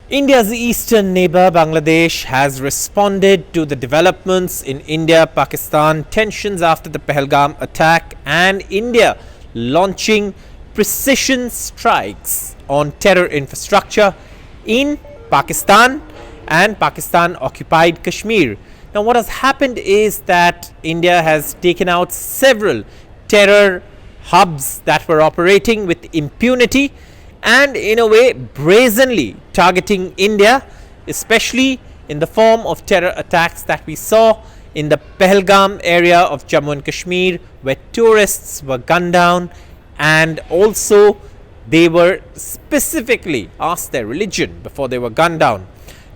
India's eastern neighbor Bangladesh has responded to the developments in India-Pakistan tensions after the Pahalgam attack and India launching precision strikes on terror infrastructure in Pakistan and Pakistan-occupied Kashmir. Now, what has happened is that India has taken out several terror hubs that were operating with impunity and in a way brazenly targeting India, especially in the form of terror attacks that we saw in the Pahalgam area of Jammu and Kashmir, where tourists were gunned down and also they were specifically asked their religion before they were gunned down.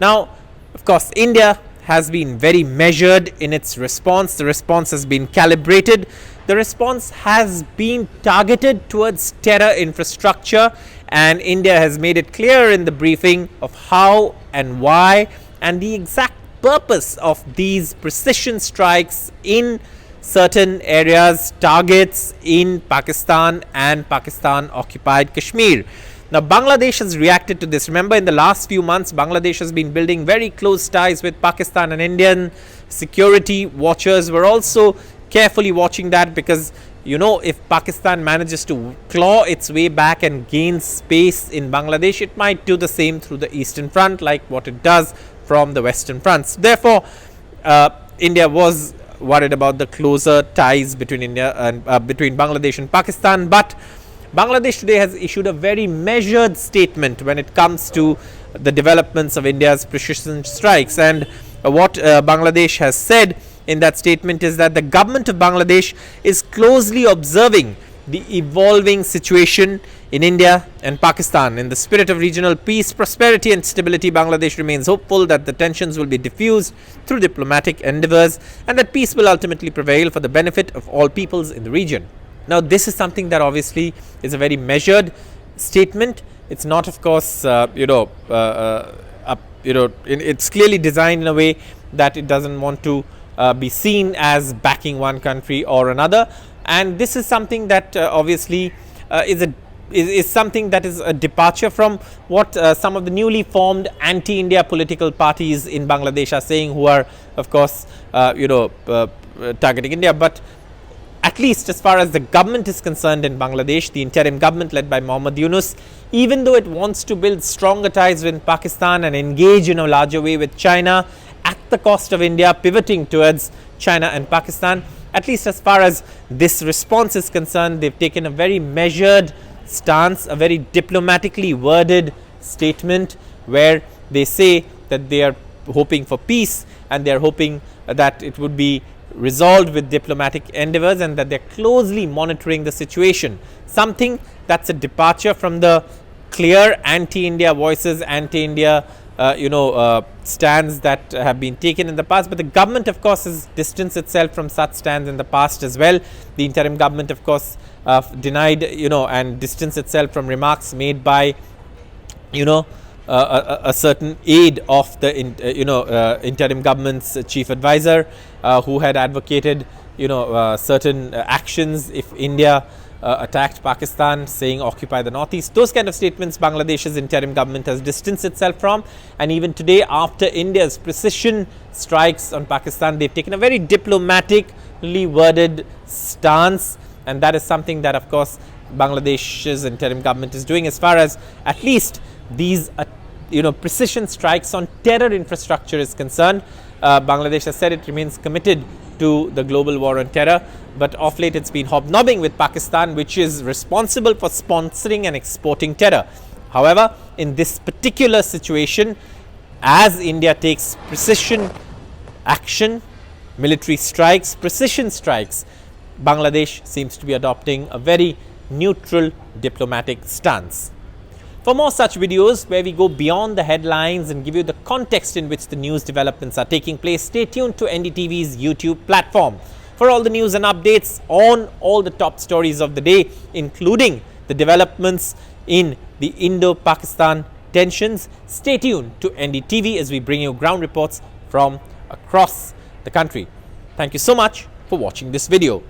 Now, of course, India has been very measured in its response. The response has been calibrated. The response has been targeted towards terror infrastructure, and India has made it clear in the briefing of how and why and the exact purpose of these precision strikes in certain areas, targets in Pakistan and Pakistan-occupied Kashmir. Now, Bangladesh has reacted to this. Remember, in the last few months, Bangladesh has been building very close ties with Pakistan, and Indian security watchers were also carefully watching that, because if Pakistan manages to claw its way back and gain space in Bangladesh, it might do the same through the eastern front like what it does from the western fronts. Therefore, India was worried about the closer ties between India and between Bangladesh and Pakistan, but Bangladesh today has issued a very measured statement when it comes to the developments of India's precision strikes. And what Bangladesh has said in that statement is that the government of Bangladesh is closely observing the evolving situation in India and Pakistan. In the spirit of regional peace, prosperity and stability, Bangladesh remains hopeful that the tensions will be diffused through diplomatic endeavors and that peace will ultimately prevail for the benefit of all peoples in the region. Now, this is something that obviously is a very measured statement. It's not, of course, it's clearly designed in a way that it doesn't want to be seen as backing one country or another, and this is something that obviously is something that is a departure from what some of the newly formed anti-India political parties in Bangladesh are saying, who are, of course, targeting India. But at least as far as the government is concerned in Bangladesh, the interim government led by Mohammad Yunus, even though it wants to build stronger ties with Pakistan and engage in a larger way with China at the cost of India pivoting towards China and Pakistan, at least as far as this response is concerned, they've taken a very measured stance, a very diplomatically worded statement where they say that they are hoping for peace and they are hoping that it would be resolved with diplomatic endeavors and that they're closely monitoring the situation. Something that's a departure from the clear anti-India voices, anti-India stands that have been taken in the past. But the government, of course, has distanced itself from such stands in the past as well. The interim government, of course, denied, and distanced itself from remarks made by, a certain aide of the interim government's chief advisor, who had advocated certain actions if India attacked Pakistan, saying occupy the northeast. Those kind of statements Bangladesh's interim government has distanced itself from, and even today, after India's precision strikes on Pakistan, they've taken a very diplomatically worded stance, and that is something that, of course, Bangladesh's interim government is doing as far as at least these precision strikes on terror infrastructure is concerned. Bangladesh has said it remains committed to the global war on terror, but of late it's been hobnobbing with Pakistan, which is responsible for sponsoring and exporting terror. However, in this particular situation, as India takes precision action, military strikes, precision strikes, Bangladesh seems to be adopting a very neutral diplomatic stance. For more such videos where we go beyond the headlines and give you the context in which the news developments are taking place, stay tuned to NDTV's YouTube platform. For all the news and updates on all the top stories of the day, including the developments in the Indo-Pakistan tensions, stay tuned to NDTV as we bring you ground reports from across the country. Thank you so much for watching this video.